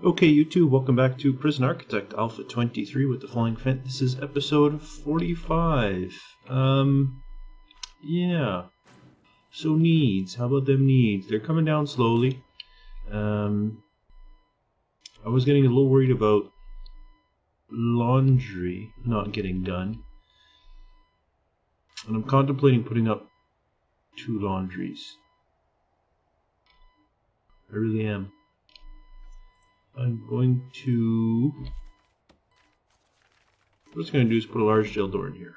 Okay, YouTube, welcome back to Prison Architect Alpha 23 with the Flying Phent. This is episode 45. Yeah. So needs, how about them needs? They're coming down slowly. I was getting a little worried about laundry not getting done. And I'm contemplating putting up 2 laundries. I really am. I'm going to... What I'm going to do is put a large jail door in here.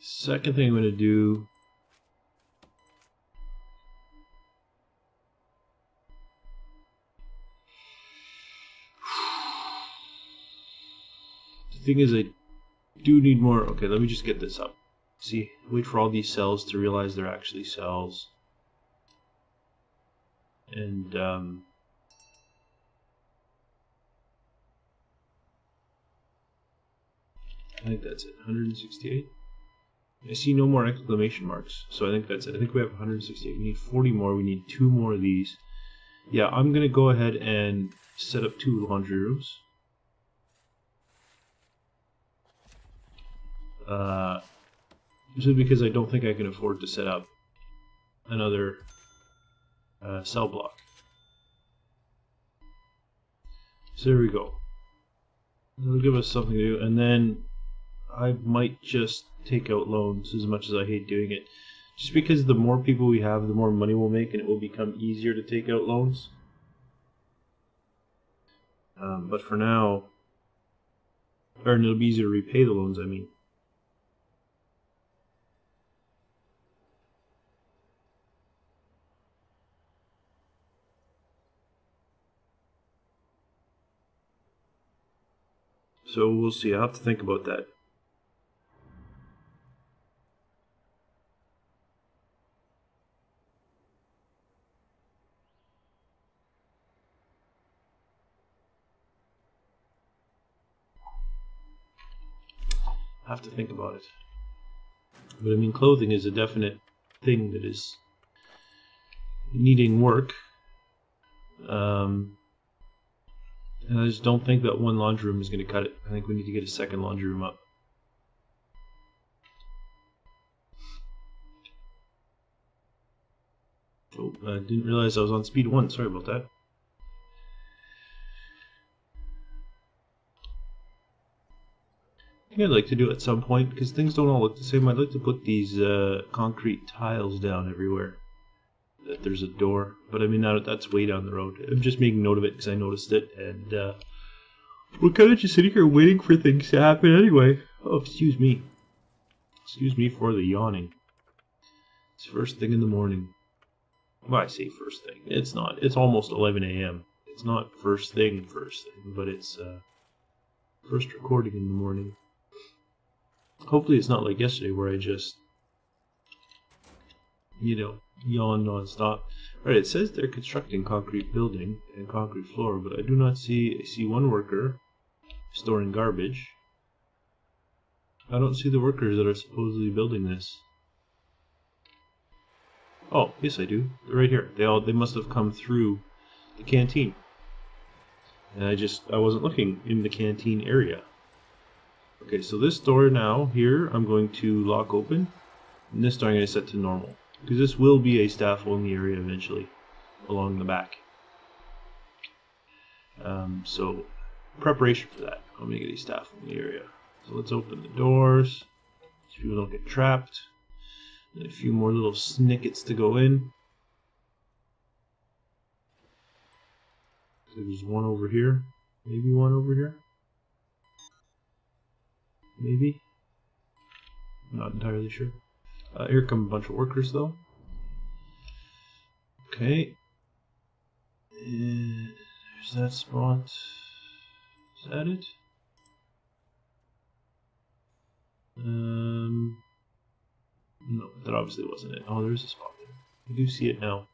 Second thing I'm going to do... The thing is, I do need more... Okay, let me just get this up. See, wait for all these cells to realize they're actually cells. And, I think that's it. 168. I see no more exclamation marks, so I think that's it. I think we have 168. We need 40 more. We need 2 more of these. Yeah, I'm going to go ahead and set up 2 laundry rooms. Just because I don't think I can afford to set up another cell block. So there we go. It'll give us something to do, and then I might just take out loans, as much as I hate doing it. Just because the more people we have, the more money we'll make, and it will become easier to take out loans. But for now, or it'll be easier to repay the loans, I mean. So we'll see. I'll have to think about that. I have to think about it. But I mean, clothing is a definite thing that is needing work. And I just don't think that one laundry room is going to cut it. I think we need to get a second laundry room up. Oh, I didn't realize I was on speed 1. Sorry about that. I think I'd like to do it at some point, because things don't all look the same. I'd like to put these concrete tiles down everywhere. That there's a door, but I mean that's way down the road. I'm just making note of it because I noticed it, and we're kind of just sitting here waiting for things to happen anyway. Oh, excuse me for the yawning. It's first thing in the morning. Well, I say first thing. It's not. It's almost 11 a.m. It's not first thing, but it's first recording in the morning. Hopefully, it's not like yesterday where I just, yawn non-stop. Alright, it says they're constructing concrete building and concrete floor, but I do not see. I see one worker storing garbage. I don't see the workers that are supposedly building this. Oh, yes I do. They're right here. They must have come through the canteen. And I wasn't looking in the canteen area. Okay, so this door now, here, I'm going to lock open. And this door I'm going to set to normal. Because this will be a staff-only area eventually, along the back. So, preparation for that, I'll make it a staff-only area. So let's open the doors, so people don't get trapped. And a few more little snickets to go in. So there's one over here, maybe one over here. Maybe. I'm not entirely sure. Here come a bunch of workers, though. Okay. And there's that spot. Is that it? No, that obviously wasn't it. Oh, there's a spot there. I do see it now.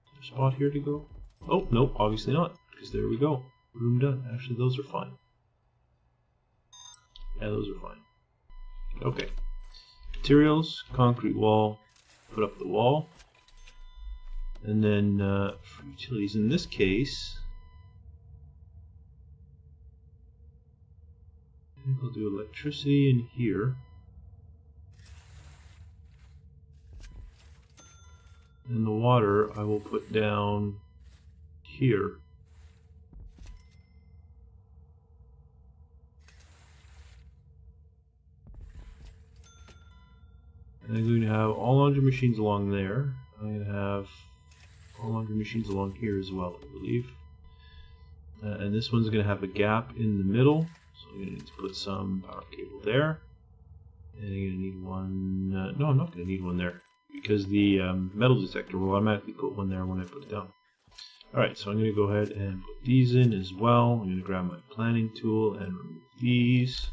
Is there a spot here to go? Oh, nope, obviously not. Because there we go. Room done. Actually, those are fine. Yeah, those are fine. Okay. Materials, concrete wall, put up the wall. And then for utilities, in this case, I think I'll do electricity in here. And the water I will put down here. And I'm going to have all laundry machines along there. I'm going to have all laundry machines along here as well, I believe. And this one's going to have a gap in the middle, so I'm going to need to put some power cable there. And I'm going to need one. No, I'm not going to need one there, because the metal detector will automatically put one there when I put it down. Alright, so I'm going to go ahead and put these in as well. I'm going to grab my planning tool and remove these.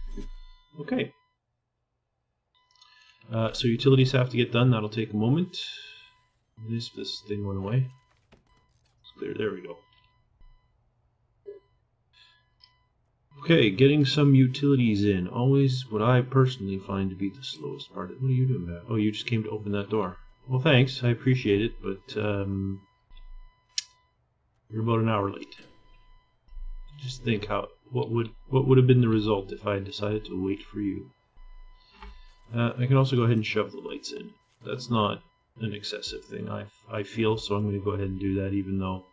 Okay. So utilities have to get done. That'll take a moment. This thing went away. It's clear. There we go. Okay, getting some utilities in. Always what I personally find to be the slowest part. What are you doing, Matt? Oh, you just came to open that door. Well, thanks. I appreciate it, but you're about an hour late. Just think what would have been the result if I had decided to wait for you. I can also go ahead and shove the lights in. That's not an excessive thing, I feel, so I'm going to go ahead and do that, even though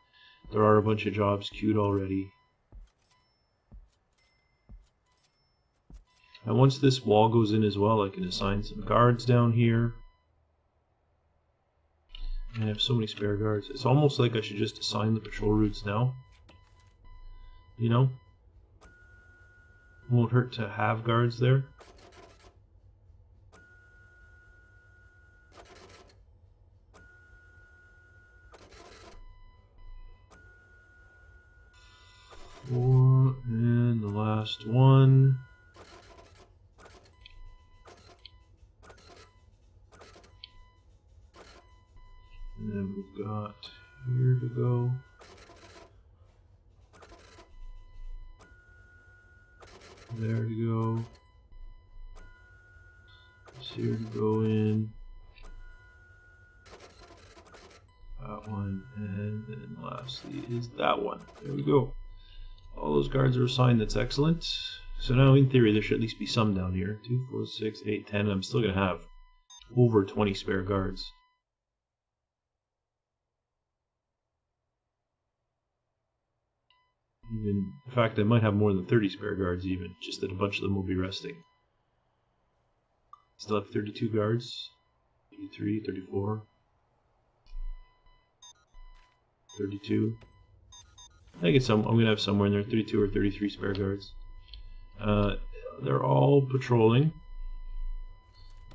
there are a bunch of jobs queued already. And once this wall goes in as well, I can assign some guards down here. And I have so many spare guards. It's almost like I should just assign the patrol routes now. You know? Won't hurt to have guards there. Four, and the last one. And then we've got here to go. There to go. This here to go in. That one, and then lastly is that one. There we go. All those guards are assigned. That's excellent. So now, in theory, there should at least be some down here. 2, 4, 6, 8, 10. And I'm still going to have over 20 spare guards. Even, in fact, I might have more than 30 spare guards even, just that a bunch of them will be resting. Still have 32 guards. 33, 34. 32. I think I'm going to have somewhere in there 32 or 33 spare guards. They're all patrolling.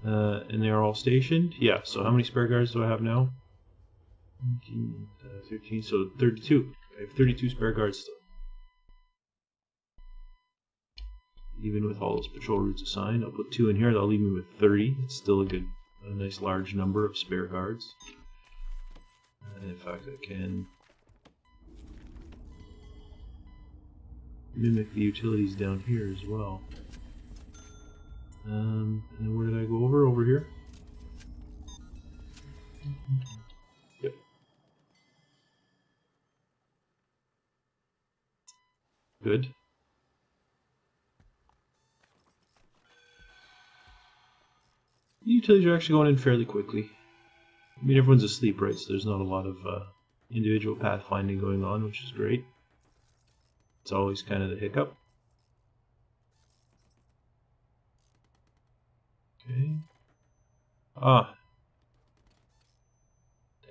And they're all stationed. Yeah, so how many spare guards do I have now? 19, 13, so 32. I have 32 spare guards still. Even with all those patrol routes assigned, I'll put 2 in here. That'll leave me with 30. It's still a nice large number of spare guards. And in fact, I can mimic the utilities down here as well. And then where did I go over? Over here? Yep. Good. The utilities are actually going in fairly quickly. I mean, everyone's asleep, right? So there's not a lot of individual pathfinding going on, which is great. It's always kind of the hiccup. Okay. Ah.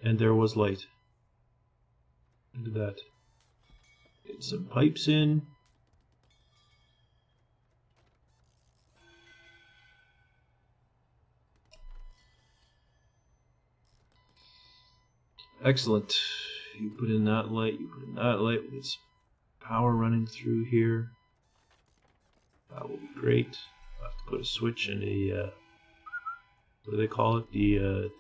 And there was light. Look at that. Get some pipes in. Excellent. You put in that light, you put in that light. We get some power running through here. That will be great. I'll have to put a switch and a what do they call it? The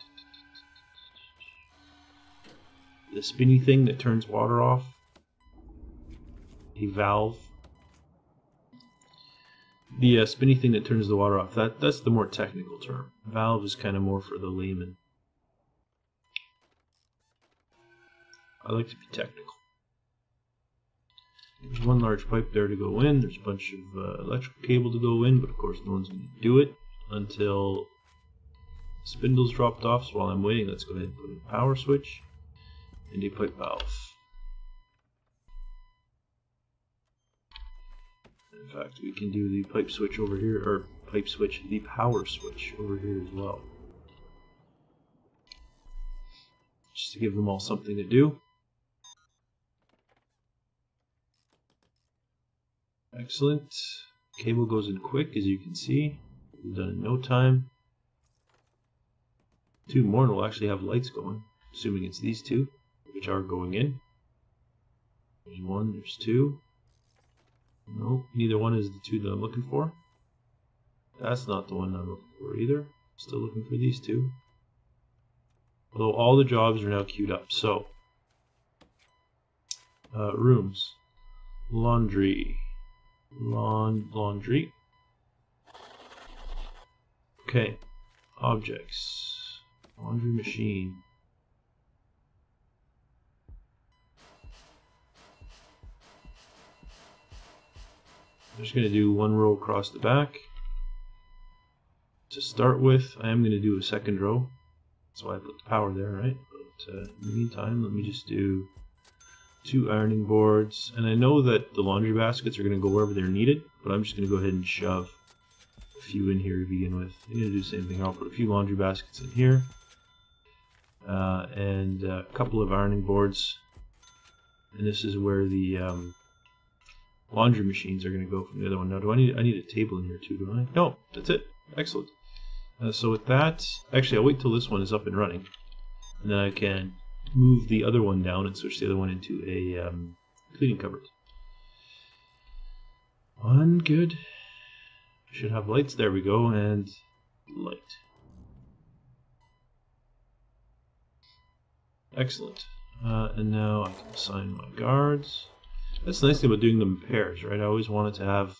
spinny thing that turns water off. A valve. The spinny thing that turns the water off. That's the more technical term. Valve is kind of more for the layman. like to be technical. There's one large pipe there to go in. There's a bunch of electrical cable to go in, but of course no one's going to do it until the spindle's dropped off. So while I'm waiting, let's go ahead and put in a power switch and a pipe valve. In fact, we can do the pipe switch over here, or the power switch over here as well. Just to give them all something to do. Excellent. Cable goes in quick, as you can see. We've done in no time. 2 more will actually have lights going, assuming it's these 2, which are going in. There's 1, there's 2. No, neither one is the 2 that I'm looking for. That's not the one I'm looking for either. Still looking for these 2. Although all the jobs are now queued up. So, rooms, laundry, laundry. Okay, objects, laundry machine. I'm just going to do 1 row across the back. To start with, I am going to do a second row. That's why I put the power there, right? But in the meantime, let me just do 2 ironing boards. And I know that the laundry baskets are going to go wherever they're needed, but I'm just going to go ahead and shove a few in here to begin with. I'm going to do the same thing. I'll put a few laundry baskets in here. And a couple of ironing boards. And this is where the laundry machines are going to go from the other one. Now, I need a table in here too, don't I? No, that's it. Excellent. So with that, actually I'll wait till this one is up and running, and then I can move the other one down and switch the other one into a cleaning cupboard. One, good. Should have lights, there we go, and light. Excellent. And now I can assign my guards. That's the nice thing about doing them in pairs, right? I always wanted to have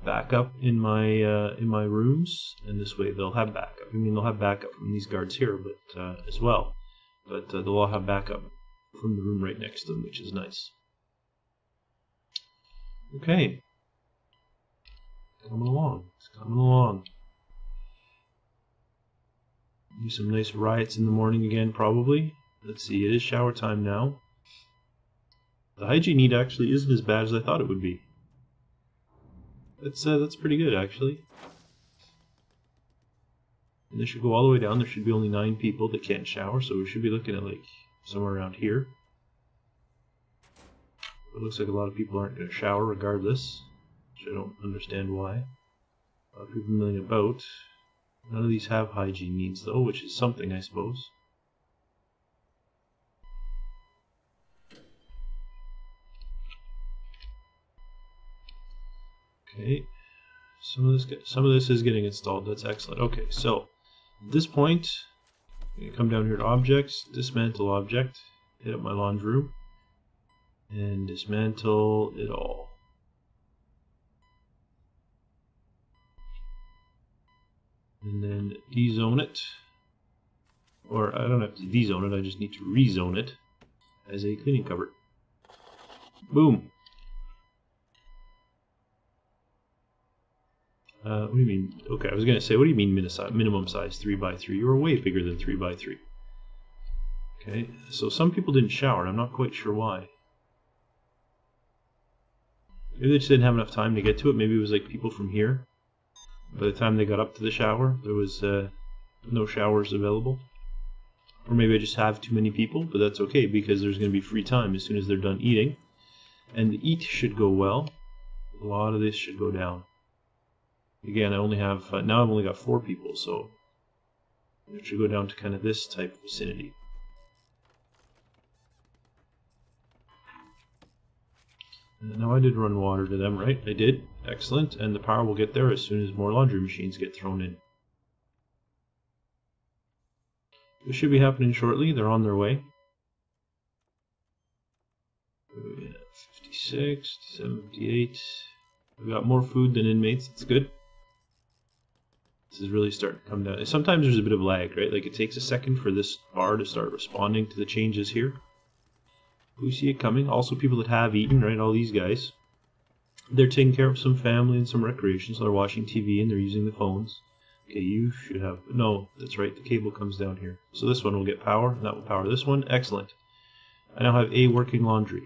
backup in my rooms, and this way they'll have backup. I mean, they'll have backup from these guards here, but as well. But they'll all have backup from the room right next to them, which is nice. Okay, coming along. It's coming along. Do some nice riots in the morning again, probably. Let's see. It is shower time now. The hygiene need actually isn't as bad as I thought it would be. That's pretty good, actually. And this should go all the way down. There should be only 9 people that can't shower, so we should be looking at like somewhere around here. It looks like a lot of people aren't going to shower regardless, which I don't understand why. A lot of people milling about. None of these have hygiene needs though, which is something, I suppose. Okay, some of this is getting installed. That's excellent. Okay, so at this point, I'm going to come down here to objects, dismantle object, hit up my laundry room, and dismantle it all. And then dezone it, or I don't have to dezone it, I just need to rezone it as a cleaning cupboard. Boom. What do you mean? Okay, I was going to say, what do you mean minimum size 3 by 3? You were way bigger than 3 by 3. Okay, so some people didn't shower, and I'm not quite sure why. Maybe they just didn't have enough time to get to it. Maybe it was like people from here. By the time they got up to the shower, there was no showers available. Or maybe I just have too many people, but that's okay because there's going to be free time as soon as they're done eating. And the eat should go well. A lot of this should go down. Again, I only have, now I've only got 4 people, so it should go down to kind of this type of vicinity. Now I did run water to them, right? I did. Excellent. And the power will get there as soon as more laundry machines get thrown in. This should be happening shortly. They're on their way. 56, 78. We've got more food than inmates. That's good. This is really starting to come down. Sometimes there's a bit of lag, right? Like it takes a second for this bar to start responding to the changes here. We see it coming. Also people that have eaten, right? All these guys. They're taking care of some family and some recreation, so they're watching TV and they're using the phones. Okay, you should have... No, that's right, the cable comes down here. So this one will get power, and that will power this one. Excellent. I now have a working laundry.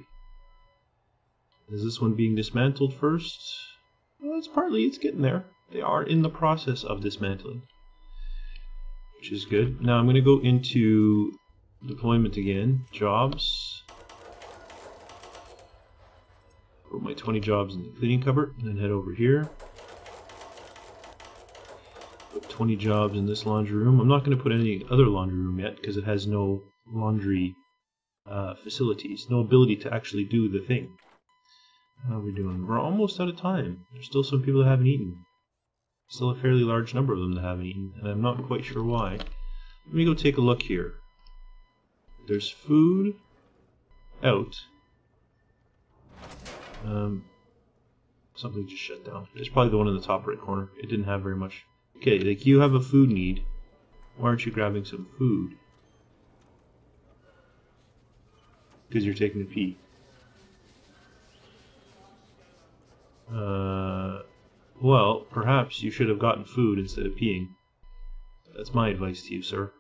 Is this one being dismantled first? Well, it's getting there. They are in the process of dismantling, which is good. Now I'm going to go into deployment again. Jobs. Put my 20 jobs in the cleaning cupboard, and then head over here. Put 20 jobs in this laundry room. I'm not going to put any other laundry room yet because it has no laundry facilities, no ability to actually do the thing. How are we doing? We're almost out of time. There's still some people that haven't eaten. Still a fairly large number of them that haven't eaten, and I'm not quite sure why. Let me go take a look here. There's food out. Something just shut down. There's probably the one in the top right corner. It didn't have very much. Okay, like you have a food need. Why aren't you grabbing some food? Because you're taking a pee. Well, perhaps you should have gotten food instead of peeing. That's my advice to you, sir.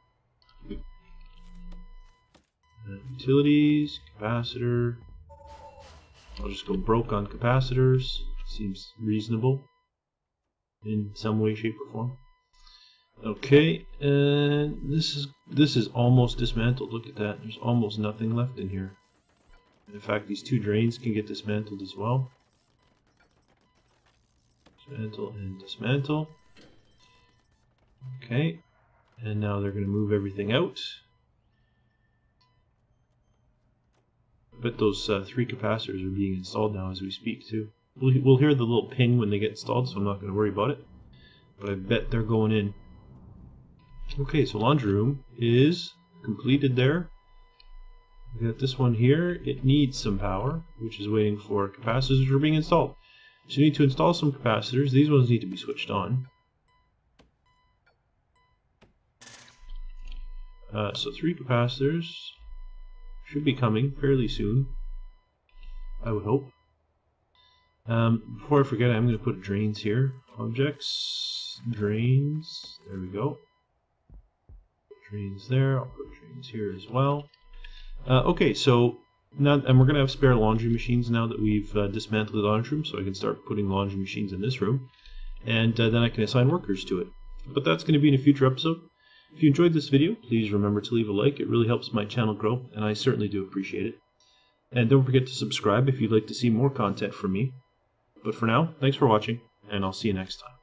Utilities, capacitor. I'll just go broke on capacitors. Seems reasonable in some way, shape, or form. Okay, and this is almost dismantled. Look at that. There's almost nothing left in here. In fact, these two drains can get dismantled as well. Dismantle and dismantle. Okay, and now they're going to move everything out. I bet those 3 capacitors are being installed now as we speak too. We'll hear the little ping when they get installed, so I'm not going to worry about it. But I bet they're going in. Okay, so laundry room is completed there. We got this one here. It needs some power, which is waiting for capacitors which are being installed. So you need to install some capacitors. These ones need to be switched on. So 3 capacitors should be coming fairly soon, I would hope. Before I forget, I'm going to put drains here. Objects, drains, there we go. Drains there, I'll put drains here as well. Okay, so now, and we're going to have spare laundry machines now that we've dismantled the laundry room, so I can start putting laundry machines in this room, and then I can assign workers to it. But that's going to be in a future episode. If you enjoyed this video, please remember to leave a like. It really helps my channel grow, and I certainly do appreciate it. And don't forget to subscribe if you'd like to see more content from me. But for now, thanks for watching, and I'll see you next time.